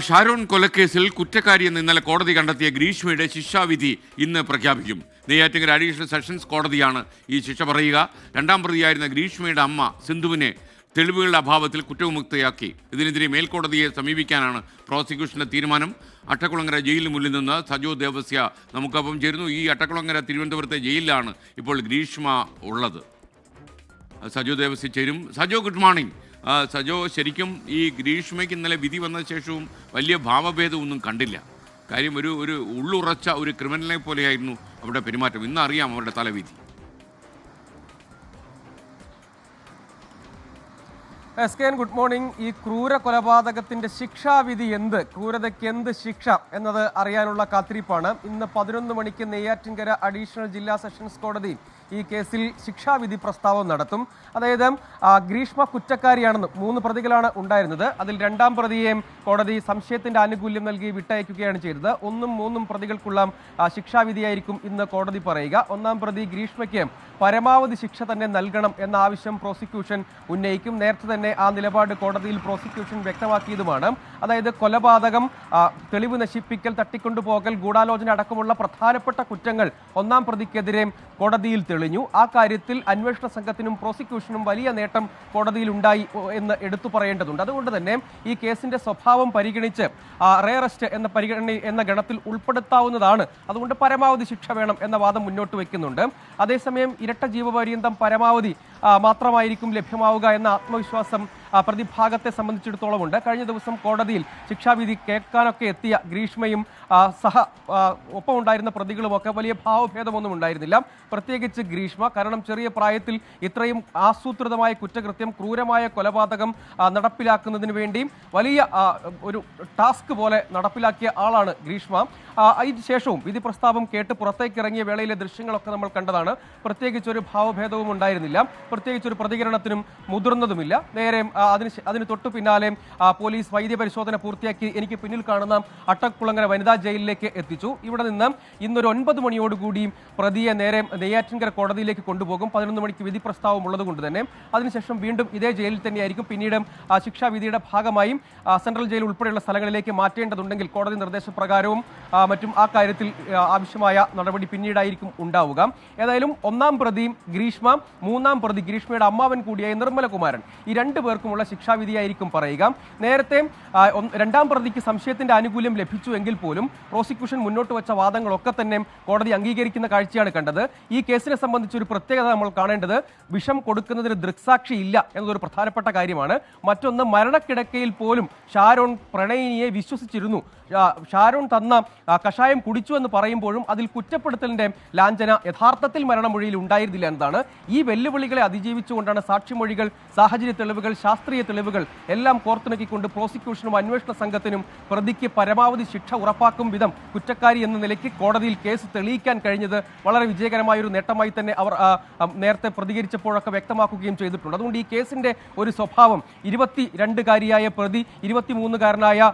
ഷാരോൺ കൊലക്കേസിൽ കുറ്റക്കാരിയെന്ന് ഇന്നലെ കോടതി കണ്ടെത്തിയ ഗ്രീഷ്മയുടെ ശിക്ഷാവിധി ഇന്ന് പ്രഖ്യാപിക്കും. നെയ്യാറ്റിൻകര അഡീഷണൽ സെഷൻസ് കോടതിയാണ് ഈ ശിക്ഷ പറയുക. രണ്ടാം പ്രതിയായിരുന്ന ഗ്രീഷ്മയുടെ അമ്മ സിന്ധുവിനെ തെളിവുകളുടെ അഭാവത്തിൽ കുറ്റവിമുക്തയാക്കി. ഇതിനെതിരെ മേൽക്കോടതിയെ സമീപിക്കാനാണ് പ്രോസിക്യൂഷന്റെ തീരുമാനം. അട്ടക്കുളങ്ങര ജയിലിന് മുന്നിൽ നിന്ന് സജോ ദേവസ്യ നമുക്കൊപ്പം ചേരുന്നു. ഈ അട്ടക്കുളങ്ങര തിരുവനന്തപുരത്തെ ജയിലിലാണ് ഇപ്പോൾ ഗ്രീഷ്മ ഉള്ളത്. സജോ ദേവസ്യ ചേരും. Sajo, good morning. സജോ, ശരിക്കും ഈ ഗ്രീഷ്മയ്ക്ക് ഇന്നലെ വിധി വന്ന ശേഷവും വലിയ ഭാവഭേദമൊന്നും കണ്ടില്ല. കാര്യം ഒരു ഉള്ളുറച്ച ഒരു ക്രിമിനലിനെ പോലെയായിരുന്നു അവരുടെ പെരുമാറ്റം. ഇന്ന് അറിയാം അവരുടെ തലവിധി. എസ്.കെ.എൻ, ഗുഡ് മോർണിംഗ്. ഈ ക്രൂര കൊലപാതകത്തിന്റെ ശിക്ഷാവിധി എന്ത്, ക്രൂരതയ്ക്ക് എന്ത് ശിക്ഷ എന്നത് അറിയാനുള്ള കാത്തിരിപ്പാണ്. ഇന്ന് 11 മണിക്ക് നെയ്യാറ്റിൻകര അഡീഷണൽ ജില്ലാ സെഷൻസ് കോടതി ഈ കേസിൽ ശിക്ഷാവിധി പ്രസ്താവം നടത്തും. അതായത് ഗ്രീഷ്മ കുറ്റക്കാരിയാണെന്ന് 3 പ്രതികളാണ് ഉണ്ടായിരുന്നത്. അതിൽ രണ്ടാം പ്രതിയെ കോടതി സംശയത്തിന്റെ ആനുകൂല്യം നൽകി വിട്ടയക്കുകയാണ് ചെയ്തത്. 1ഉം 3ഉം പ്രതികൾക്കുള്ള ശിക്ഷാവിധിയായിരിക്കും ഇന്ന് കോടതി പറയുക. ഒന്നാം പ്രതി ഗ്രീഷ്മയ്ക്ക് പരമാവധി ശിക്ഷ തന്നെ നൽകണം എന്ന ആവശ്യം പ്രോസിക്യൂഷൻ ഉന്നയിക്കും. നേരത്തെ തന്നെ ആ നിലപാട് കോടതിയിൽ പ്രോസിക്യൂഷൻ വ്യക്തമാക്കിയതുമാണ്. അതായത് കൊലപാതകം, തെളിവ് നശിപ്പിക്കൽ, തട്ടിക്കൊണ്ടുപോകൽ, ഗൂഢാലോചന അടക്കമുള്ള പ്രധാനപ്പെട്ട കുറ്റങ്ങൾ ഒന്നാം പ്രതിക്കെതിരെ കോടതിയിൽ തെളിഞ്ഞു. ആ കാര്യത്തിൽ അന്വേഷണ സംഘത്തിനും പ്രോസിക്യൂഷനും വലിയ നേട്ടം കോടതിയിൽ ഉണ്ടായി എന്ന് എടുത്തു പറയേണ്ടതുണ്ട്. അതുകൊണ്ട് തന്നെ ഈ കേസിന്റെ സ്വഭാവം പരിഗണിച്ച് റെയറസ്റ്റ് എന്ന ഗണത്തിൽ ഉൾപ്പെടുത്താവുന്നതാണ്. അതുകൊണ്ട് പരമാവധി ശിക്ഷ വേണം എന്ന വാദം മുന്നോട്ട് വയ്ക്കുന്നുണ്ട്. അതേസമയം ഇരട്ട ജീവപര്യന്തം പരമാവധി മാത്രമായിരിക്കും ലഭ്യമാവുക എന്ന ആത്മവിശ്വാസം പ്രതിഭാഗത്തെ സംബന്ധിച്ചിടത്തോളം ഉണ്ട്. കഴിഞ്ഞ ദിവസം കോടതിയിൽ ശിക്ഷാവിധി കേൾക്കാനൊക്കെ എത്തിയ ഗ്രീഷ്മയും ഒപ്പം ഉണ്ടായിരുന്ന പ്രതികളുമൊക്കെ വലിയ ഭാവഭേദമൊന്നും ഉണ്ടായിരുന്നില്ല. പ്രത്യേകിച്ച് ഗ്രീഷ്മ. കാരണം ചെറിയ പ്രായത്തിൽ ഇത്രയും ആസൂത്രിതമായ കുറ്റകൃത്യം, ക്രൂരമായ കൊലപാതകം നടപ്പിലാക്കുന്നതിന് വേണ്ടി വലിയ ഒരു ടാസ്ക് പോലെ നടപ്പിലാക്കിയ ആളാണ് ഗ്രീഷ്മ. അതിന് ശേഷവും വിധി പ്രസ്താവം കേട്ട് പുറത്തേക്കിറങ്ങിയ വേളയിലെ ദൃശ്യങ്ങളൊക്കെ നമ്മൾ കണ്ടതാണ്. പ്രത്യേകിച്ചൊരു ഭാവഭേദവും ഉണ്ടായിരുന്നില്ല. പ്രത്യേകിച്ചൊരു പ്രതികരണത്തിനും മുതിർന്നതുമില്ല. നേരെ അതിന് തൊട്ടു പിന്നാലെ പോലീസ് വൈദ്യപരിശോധന പൂർത്തിയാക്കി എനിക്ക് പിന്നിൽ കാണുന്ന അട്ടക്കുളങ്ങര വനിതാ ജയിലിലേക്ക് എത്തിച്ചു. ഇവിടെ നിന്ന് ഇന്നൊരു 9 മണിയോടുകൂടി പ്രതിയെ നേരെ നെയ്യാറ്റിൻകര കോടതിയിലേക്ക് കൊണ്ടുപോകും. 11 മണിക്ക് വിധി പ്രസ്താവം ഉള്ളതുകൊണ്ട് തന്നെ അതിനുശേഷം വീണ്ടും ഇതേ ജയിലിൽ തന്നെയായിരിക്കും. പിന്നീട് ശിക്ഷാവിധിയുടെ ഭാഗമായും സെൻട്രൽ ജയിൽ ഉൾപ്പെടെയുള്ള സ്ഥലങ്ങളിലേക്ക് മാറ്റേണ്ടതുണ്ടെങ്കിൽ കോടതി നിർദ്ദേശപ്രകാരവും മറ്റും ആ കാര്യത്തിൽ ആവശ്യമായ നടപടി പിന്നീടായിരിക്കും ഉണ്ടാവുക. ഏതായാലും ഒന്നാം പ്രതി ഗ്രീഷ്മ, മൂന്നാം പ്രതി ഗ്രീഷ്മയുടെ അമ്മാവൻ കൂടിയായ നിർമ്മലകുമാരൻ, ഈ 2 പേർക്കുമുള്ള ശിക്ഷാവിധിയായിരിക്കും പറയുക. നേരത്തെ രണ്ടാം പ്രതിക്ക് സംശയത്തിന്റെ ആനുകൂല്യം ലഭിച്ചു എങ്കിൽ പോലും പ്രോസിക്യൂഷൻ മുന്നോട്ട് വെച്ച വാദങ്ങളൊക്കെ തന്നെ കോടതി അംഗീകരിക്കുന്ന കാഴ്ചയാണ് കണ്ടത്. ഈ കേസിനെ സംബന്ധിച്ച് ഒരു പ്രത്യേകത നമ്മൾ കാണേണ്ടത് വിഷം കൊടുക്കുന്നതിന് ദൃക്സാക്ഷി ഇല്ല എന്നതൊരു പ്രധാനപ്പെട്ട കാര്യമാണ്. മറ്റൊന്ന്, മരണക്കിടക്കയിൽ പോലും ഷാരോൺ പ്രണയിനിയെ വിശ്വസിച്ചിരുന്നു. ഷാരോൺ തന്ന കഷായം കുടിച്ചു എന്ന് പറയുമ്പോഴും അതിൽ കുറ്റപ്പെടുത്തലിന്റെ ലാഞ്ചന യഥാർത്ഥത്തിൽ മരണമൊഴിയിൽ ഉണ്ടായിരുന്നില്ല എന്നതാണ്. ഈ വെല്ലുവിളികളെ അതിജീവിച്ചുകൊണ്ടാണ് സാക്ഷിമൊഴികൾ, സാഹചര്യ തെളിവുകൾ, ശാസ്ത്രീയ തെളിവുകൾ എല്ലാം കോർത്തിണക്കിക്കൊണ്ട് പ്രോസിക്യൂഷനും അന്വേഷണ സംഘത്തിനും പ്രതിക്ക് പരമാവധി ശിക്ഷ ഉറപ്പാക്കും വിധം കുറ്റക്കാരി എന്ന നിലയ്ക്ക് കോടതിയിൽ കേസ് തെളിയിക്കാൻ കഴിഞ്ഞത് വളരെ വിജയകരമായ ഒരു നേട്ടമായി തന്നെ അവർ നേരത്തെ പ്രതികരിച്ചപ്പോഴൊക്കെ വ്യക്തമാക്കുകയും ചെയ്തിട്ടുണ്ട്. അതുകൊണ്ട് ഈ കേസിന്റെ ഒരു സ്വഭാവം 22-കാരിയായ പ്രതി 23-കാരനായ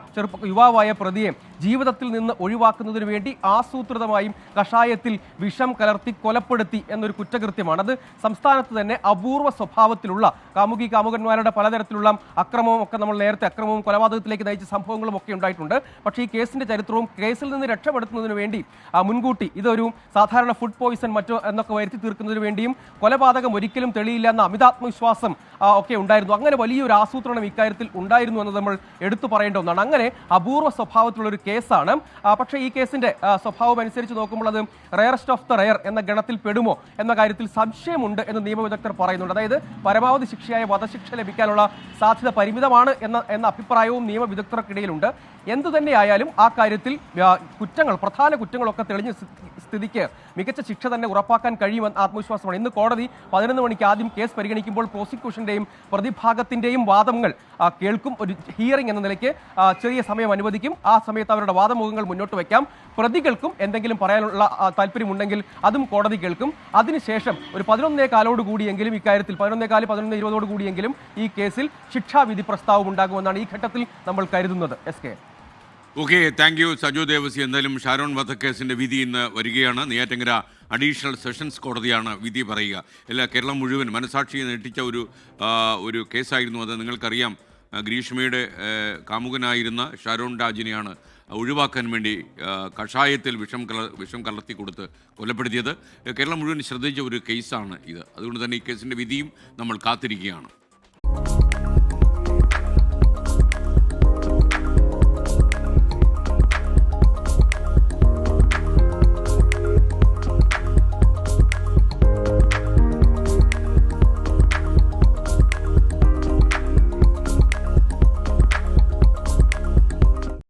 യുവാവായ പ്രതിയെ ജീവിതത്തിൽ നിന്ന് ഒഴിവാക്കുന്നതിന് വേണ്ടി ആസൂത്രിതമായും കഷായത്തിൽ വിഷം കലർത്തി കൊലപ്പെടുത്തി എന്നൊരു കുറ്റകൃത്യമാണ്. അത് സംസ്ഥാനത്ത് തന്നെ അപൂർവ സ്വഭാവത്തിലുള്ള കാമുകന്മാരുടെ പലതരത്തിലുള്ള അക്രമവും ഒക്കെ നമ്മൾ നേരത്തെ അക്രമവും കൊലപാതകത്തിലേക്ക് നയിച്ച സംഭവങ്ങളും ഒക്കെ ഉണ്ടായിട്ടുണ്ട്. പക്ഷേ ഈ കേസിന്റെ ചരിത്രവും കേസിൽ നിന്ന് രക്ഷപ്പെടുത്തുന്നതിന് വേണ്ടി മുൻകൂട്ടി ഇതൊരു സാധാരണ ഫുഡ് പോയിസൺ മറ്റോ എന്നൊക്കെ വരുത്തി തീർക്കുന്നതിന് വേണ്ടിയും കൊലപാതകം ഒരിക്കലും തെളിയില്ല എന്ന അമിതാത്മവിശ്വാസം ഒക്കെ ഉണ്ടായിരുന്നു. അങ്ങനെ വലിയൊരു ആസൂത്രണം ഇക്കാര്യത്തിൽ ഉണ്ടായിരുന്നു എന്ന് നമ്മൾ എടുത്തു പറയേണ്ട ഒന്നാണ്. അങ്ങനെ അപൂർവ സ്വഭാവത്തിലുള്ള ഒരു കേസാണ്. പക്ഷേ ഈ കേസിന്റെ സ്വഭാവം അനുസരിച്ച് നോക്കുമ്പോൾ അത് റയറസ്റ്റ് ഓഫ് ദ റയർ എന്ന ഗണത്തിൽ പെടുമോ എന്ന കാര്യത്തിൽ സംശയമുണ്ട് എന്ന് നിയമവിദഗ്ധർ പറയുന്നുണ്ട്. അതായത് പരമാവധി ശിക്ഷയായ വധശിക്ഷ ലഭിക്കാനുള്ള സാധ്യത പരിമിതമാണ് എന്ന അഭിപ്രായവും നിയമവിദഗ്ധർക്കിടയിലുണ്ട്. എന്തു തന്നെയായാലും ആ കാര്യത്തിൽ പ്രധാന കുറ്റങ്ങളൊക്കെ തെളിഞ്ഞ സ്ഥിതിക്ക് മികച്ച ശിക്ഷ തന്നെ ഉറപ്പാക്കാൻ കഴിയുമെന്ന് ആത്മവിശ്വാസമാണ്. ഇന്ന് കോടതി 11 മണിക്ക് ആദ്യം കേസ് പരിഗണിക്കുമ്പോൾ പ്രോസിക്യൂഷന്റെയും പ്രതിഭാഗത്തിന്റെയും വാദങ്ങൾ കേൾക്കും. ഒരു ഹിയറിംഗ് എന്ന നിലയ്ക്ക് ചെറിയ സമയം അനുവദിക്കും. ആ സമയത്ത് അവരുടെ വാദമുഖങ്ങൾ മുന്നോട്ട് വയ്ക്കാം. പ്രതികൾക്കും എന്തെങ്കിലും പറയാനുള്ള താല്പര്യമുണ്ടെങ്കിൽ അതും കോടതി കേൾക്കും. അതിനുശേഷം ഒരു 11:15 കൂടിയെങ്കിലും ഇക്കാര്യത്തിൽ 11:15, 11:20 കൂടിയെങ്കിലും ഈ കേസിൽ ശിക്ഷാവിധി പ്രസ്താവം ഉണ്ടാകുമെന്നാണ് ഈ ഘട്ടത്തിൽ നമ്മൾ കരുതുന്നത്. S K. Okay, thank you Sajo Devasi. എന്തായാലും ഷാരോൺ വധക്കേസിൻ്റെ വിധി ഇന്ന് വരികയാണ്. നെയ്യാറ്റിൻകര അഡീഷണൽ സെഷൻസ് കോടതിയാണ് വിധി പറയുക. കേരളം മുഴുവൻ മനസാക്ഷിയെ ഞെട്ടിച്ച ഒരു കേസായിരുന്നു അത്. നിങ്ങൾക്കറിയാം, ഗ്രീഷ്മയുടെ കാമുകനായിരുന്ന ഷാരോൺ രാജിനെയാണ് ഒഴിവാക്കാൻ വേണ്ടി കഷായത്തിൽ വിഷം കലർത്തി കൊടുത്ത് കൊലപ്പെടുത്തിയത്. കേരളം മുഴുവൻ ശ്രദ്ധിച്ച ഒരു കേസാണ് ഇത്. അതുകൊണ്ട് തന്നെ ഈ കേസിൻ്റെ വിധിയും നമ്മൾ കാത്തിരിക്കുകയാണ്.